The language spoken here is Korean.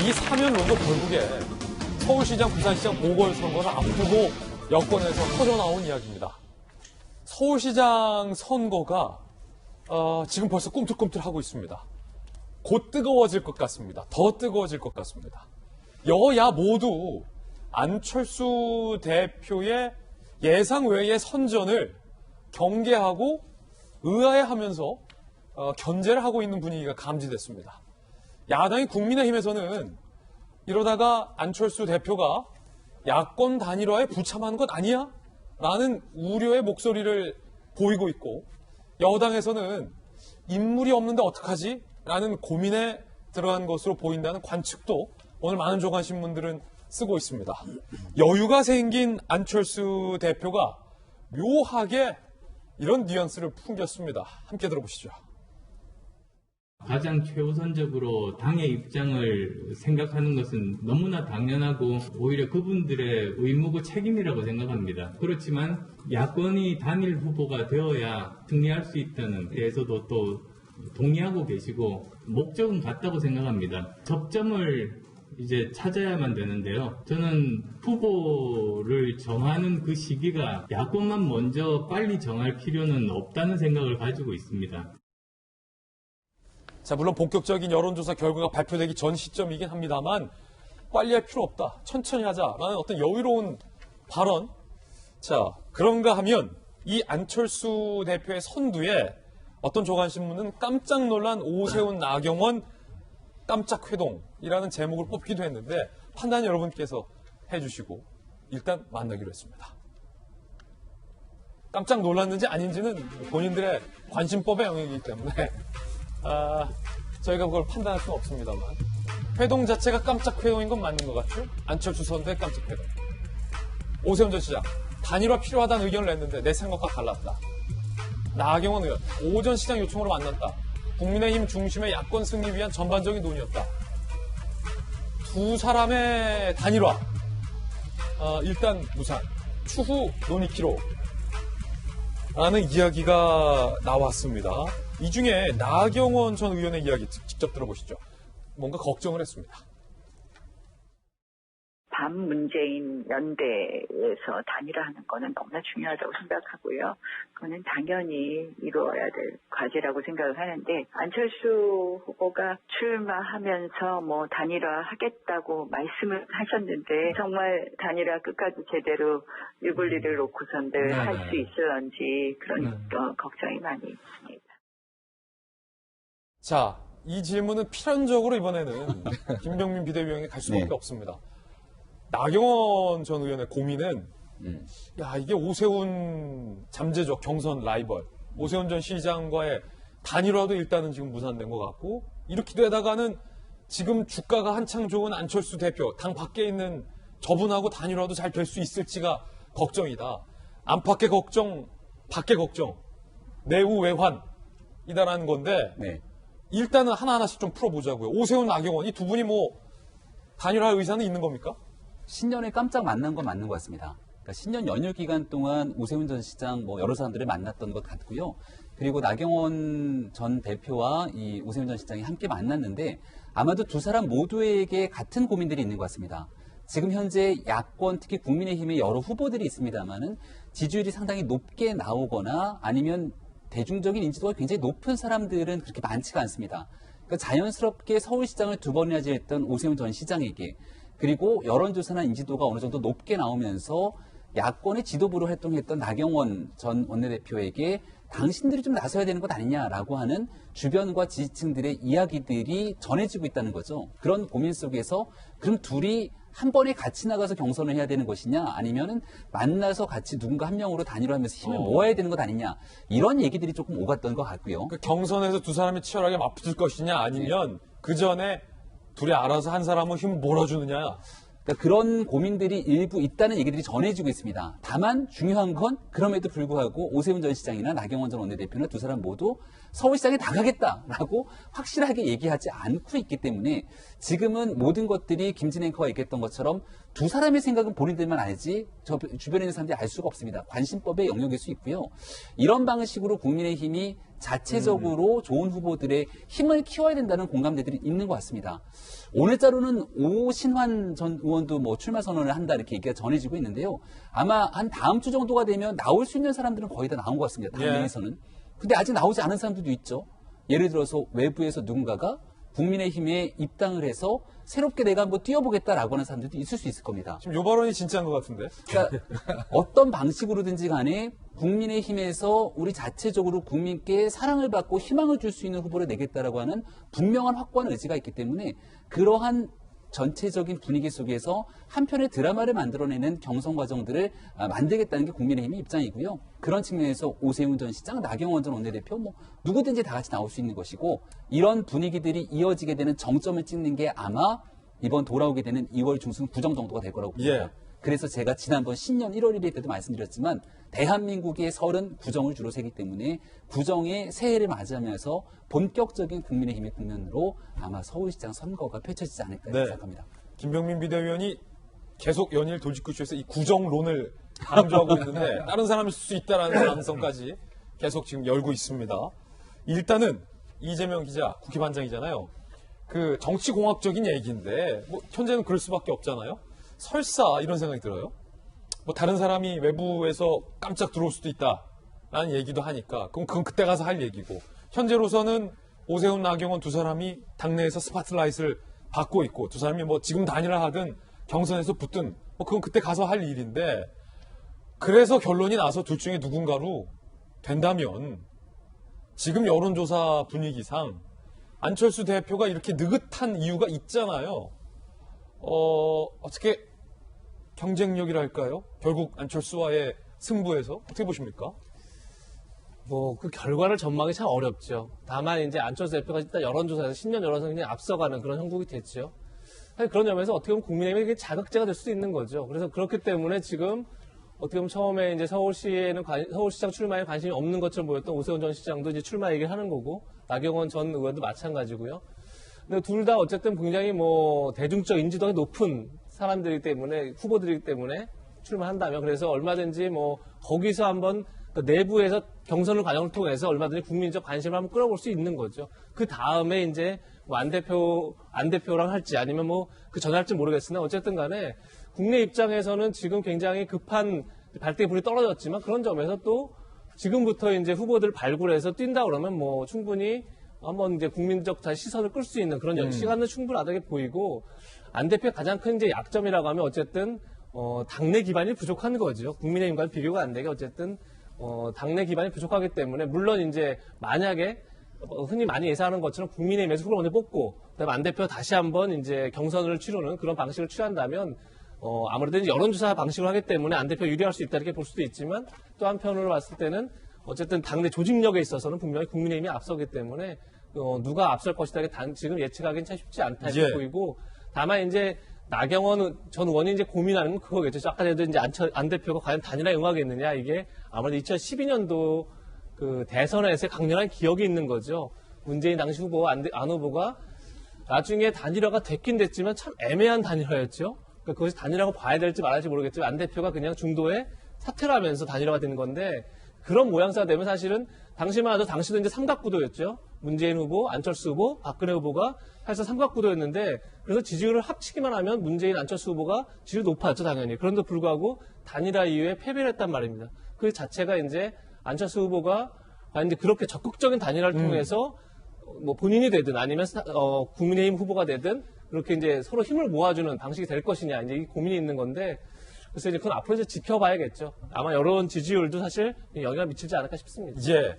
이 사면론도 결국에 서울시장, 부산시장 보궐선거를 앞두고 여권에서 터져나온 이야기입니다. 서울시장 선거가 지금 벌써 꿈틀꿈틀하고 있습니다. 곧 뜨거워질 것 같습니다. 더 뜨거워질 것 같습니다. 여야 모두 안철수 대표의 예상 외의 선전을 경계하고 의아해하면서 견제를 하고 있는 분위기가 감지됐습니다. 야당인 국민의힘에서는 이러다가 안철수 대표가 야권 단일화에 부참하는 것 아니야? 라는 우려의 목소리를 보이고 있고, 여당에서는 인물이 없는데 어떡하지? 라는 고민에 들어간 것으로 보인다는 관측도 오늘 많은 조간신문들은 쓰고 있습니다. 여유가 생긴 안철수 대표가 묘하게 이런 뉘앙스를 풍겼습니다. 함께 들어보시죠. 가장 최우선적으로 당의 입장을 생각하는 것은 너무나 당연하고 오히려 그분들의 의무고 책임이라고 생각합니다. 그렇지만 야권이 단일 후보가 되어야 승리할 수 있다는 데에서도 또 동의하고 계시고 목적은 같다고 생각합니다. 접점을 이제 찾아야만 되는데요. 저는 후보를 정하는 그 시기가 야권만 먼저 빨리 정할 필요는 없다는 생각을 가지고 있습니다. 자, 물론 본격적인 여론조사 결과가 발표되기 전 시점이긴 합니다만 빨리 할 필요 없다, 천천히 하자라는 어떤 여유로운 발언. 자, 그런가 하면 이 안철수 대표의 선두에 어떤 조간신문은 깜짝 놀란 오세훈, 나경원 깜짝 회동이라는 제목을 뽑기도 했는데 판단 여러분께서 해주시고 일단 만나기로 했습니다. 깜짝 놀랐는지 아닌지는 본인들의 관심법의 영역이기 때문에 저희가 그걸 판단할 수는 없습니다만 회동 자체가 깜짝 회동인 건 맞는 것 같죠? 안철수 선대의 깜짝 회동. 오세훈 전 시장, 단일화 필요하다는 의견을 냈는데 내 생각과 달랐다. 나경원 의원, 오전 시장 요청으로 만났다. 국민의힘 중심의 야권 승리 위한 전반적인 논의였다. 두 사람의 단일화, 일단 무산, 추후 논의키로 라는 이야기가 나왔습니다. 이 중에 나경원 전 의원의 이야기 직접 들어보시죠. 뭔가 걱정을 했습니다. 반문재인 연대에서 단일화하는 거는 너무나 중요하다고 생각하고요. 그거는 당연히 이루어야 될 과제라고 생각을 하는데, 안철수 후보가 출마하면서 뭐 단일화 하겠다고 말씀을 하셨는데 정말 단일화 끝까지 제대로 유불리를 놓고선들 할 수 있을런지 그런 걱정이 많이 있습니다. 자, 이 질문은 필연적으로 이번에는 김병민 비대위원에게 갈 수밖에 없습니다. 나경원 전 의원의 고민은 야, 이게 오세훈 잠재적 경선 라이벌 오세훈 전 시장과의 단일화도 일단은 지금 무산된 것 같고, 이렇게 되다가는 지금 주가가 한창 좋은 안철수 대표, 당 밖에 있는 저분하고 단일화도 잘 될 수 있을지가 걱정이다. 안팎의 걱정, 밖의 걱정, 내후 외환이다라는 건데 일단은 하나하나씩 좀 풀어보자고요. 오세훈, 나경원 이 두 분이 뭐 단일화 의사는 있는 겁니까? 신년에 깜짝 만난 건 맞는 것 같습니다. 그러니까 신년 연휴 기간 동안 오세훈 전 시장 뭐 여러 사람들을 만났던 것 같고요. 그리고 나경원 전 대표와 이 오세훈 전 시장이 함께 만났는데 아마도 두 사람 모두에게 같은 고민들이 있는 것 같습니다. 지금 현재 야권, 특히 국민의힘의 여러 후보들이 있습니다만은 지지율이 상당히 높게 나오거나 아니면 대중적인 인지도가 굉장히 높은 사람들은 그렇게 많지가 않습니다. 그러니까 자연스럽게 서울시장을 두 번이나 지냈던 오세훈 전 시장에게, 그리고 여론조사나 인지도가 어느 정도 높게 나오면서 야권의 지도부로 활동했던 나경원 전 원내대표에게 당신들이 좀 나서야 되는 것 아니냐라고 하는 주변과 지지층들의 이야기들이 전해지고 있다는 거죠. 그런 고민 속에서 그럼 둘이 한 번에 같이 나가서 경선을 해야 되는 것이냐, 아니면은 만나서 같이 누군가 한 명으로 단일화하면서 힘을 모아야 되는 것 아니냐, 이런 얘기들이 조금 오갔던 것 같고요. 그 경선에서 두 사람이 치열하게 맞붙을 것이냐, 아니면 그 전에 둘이 알아서 한 사람은 힘을 몰아주느냐. 그러니까 그런 고민들이 일부 있다는 얘기들이 전해지고 있습니다. 다만 중요한 건 그럼에도 불구하고 오세훈 전 시장이나 나경원 전 원내대표나 두 사람 모두 서울시장에 나가겠다라고 확실하게 얘기하지 않고 있기 때문에 지금은 모든 것들이 김진 앵커가 얘기했던 것처럼 두 사람의 생각은 본인들만 알지 주변에 있는 사람들이 알 수가 없습니다. 관심법의 영역일 수 있고요. 이런 방식으로 국민의힘이 자체적으로 좋은 후보들의 힘을 키워야 된다는 공감대들이 있는 것 같습니다. 오늘자로는 오신환 전 의원도 뭐 출마 선언을 한다 이렇게 얘기가 전해지고 있는데요. 아마 한 다음 주 정도가 되면 나올 수 있는 사람들은 거의 다 나온 것 같습니다. 당내에서는. 근데 아직 나오지 않은 사람들도 있죠. 예를 들어서 외부에서 누군가가 국민의힘에 입당을 해서 새롭게 내가 한번 뛰어보겠다라고 하는 사람들도 있을 수 있을 겁니다. 지금 요 발언이 진짜인 것 같은데. 그러니까 어떤 방식으로든지 간에 국민의힘에서 우리 자체적으로 국민께 사랑을 받고 희망을 줄 수 있는 후보를 내겠다라고 하는 분명한 확고한 의지가 있기 때문에 그러한 전체적인 분위기 속에서 한편의 드라마를 만들어내는 경선 과정들을 만들겠다는 게 국민의힘의 입장이고요. 그런 측면에서 오세훈 전 시장, 나경원 전 원내대표 뭐 누구든지 다 같이 나올 수 있는 것이고 이런 분위기들이 이어지게 되는 정점을 찍는 게 아마 이번 돌아오게 되는 2월 중순 구정 정도가 될 거라고 봅니다. 예. 그래서 제가 지난번 신년 1월 1일 때도 말씀드렸지만 대한민국의 설은 구정을 주로 세기 때문에 구정의 새해를 맞이하면서 본격적인 국민의힘의 국면으로 아마 서울시장 선거가 펼쳐지지 않을까 생각합니다. 김병민 비대위원이 계속 연일 돌직구쇼에서 이 구정론을 강조하고 있는데 다른 사람일 수 있다라는 가능성까지 계속 지금 열고 있습니다. 일단은 이재명 기자 국회 반장이잖아요. 그 정치공학적인 얘기인데 뭐 현재는 그럴 수밖에 없잖아요. 설사 이런 생각이 들어요. 뭐 다른 사람이 외부에서 깜짝 들어올 수도 있다라는 얘기도 하니까 그건 그때 가서 할 얘기고 현재로서는 오세훈, 나경원 두 사람이 당내에서 스파트라이트를 받고 있고 두 사람이 뭐 지금 단일화 하든 경선에서 붙든 뭐 그건 그때 가서 할 일인데 그래서 결론이 나서 둘 중에 누군가로 된다면 지금 여론조사 분위기상 안철수 대표가 이렇게 느긋한 이유가 있잖아요. 어떻게 경쟁력이랄까요? 결국 안철수와의 승부에서 어떻게 보십니까? 뭐 그 결과를 전망이 참 어렵죠. 다만 이제 안철수 대표가 일단 여론조사에서 신년 여론조사에 그냥 앞서가는 그런 형국이 됐죠. 사실 그런 점에서 어떻게 보면 국민의힘에게 자극제가 될 수도 있는 거죠. 그래서 그렇기 때문에 지금 어떻게 보면 처음에 이제 서울시장 출마에 관심이 없는 것처럼 보였던 오세훈 전 시장도 이제 출마 얘기를 하는 거고 나경원 전 의원도 마찬가지고요. 근데 둘 다 어쨌든 굉장히 뭐 대중적 인지도가 높은 사람들이기 때문에 후보들이기 때문에 출마한다면 그래서 얼마든지 뭐 거기서 한번 그 내부에서 경선을 과정을 통해서 얼마든지 국민적 관심을 한번 끌어볼 수 있는 거죠. 그 다음에 이제 뭐 안 대표랑 할지 아니면 뭐 그 전에 할지 모르겠으나 어쨌든 간에 국내 입장에서는 지금 굉장히 급한 발등에 불이 떨어졌지만 그런 점에서 또 지금부터 이제 후보들 발굴해서 뛴다 그러면 뭐 충분히 한번 이제 국민적 다시 시선을 끌 수 있는 그런 시간은 충분하다게 보이고 안 대표의 가장 큰 이제 약점이라고 하면 어쨌든 당내 기반이 부족한 거죠. 국민의힘과는 비교가 안 되게 어쨌든 당내 기반이 부족하기 때문에 물론 이제 만약에 흔히 많이 예상하는 것처럼 국민의힘에서 후보를 먼저 뽑고 그다음에 안 대표 다시 한번 이제 경선을 치르는 그런 방식을 취한다면 아무래도 이제 여론조사 방식으로 하기 때문에 안 대표 유리할 수 있다 이렇게 볼 수도 있지만 또 한편으로 봤을 때는 어쨌든 당내 조직력에 있어서는 분명히 국민의힘이 앞서기 때문에 누가 앞설 것이다 지금 예측하기는 참 쉽지 않다 이렇게 보이고 다만 이제 나경원 전 의원이 이제 고민하는 건 그거겠죠. 아까 전에도 이제 안 대표가 과연 단일화에 응하겠느냐 이게 아무래도 2012년도 그 대선에서의 강렬한 기억이 있는 거죠. 문재인 당시 후보 안 후보가 나중에 단일화가 됐긴 됐지만 참 애매한 단일화였죠. 그러니까 그것이 단일화라고 봐야 될지 말아야 될지 모르겠지만 안 대표가 그냥 중도에 사퇴를 하면서 단일화가 되는 건데 그런 모양새가 되면 사실은 당시만 해도 당시도 이제 삼각구도였죠. 문재인 후보, 안철수 후보, 박근혜 후보가 사실 삼각구도였는데 그래서 지지율을 합치기만 하면 문재인, 안철수 후보가 지지율이 높았죠, 당연히. 그런데 불구하고 단일화 이후에 패배를 했단 말입니다. 그 자체가 이제 안철수 후보가 이제 그렇게 적극적인 단일화를 통해서 뭐 본인이 되든 아니면 국민의힘 후보가 되든 그렇게 이제 서로 힘을 모아주는 방식이 될 것이냐 이제 이 고민이 있는 건데 그래서 이제 그건 앞으로 이제 지켜봐야겠죠. 아마 여론 지지율도 사실 영향을 미치지 않을까 싶습니다. 예.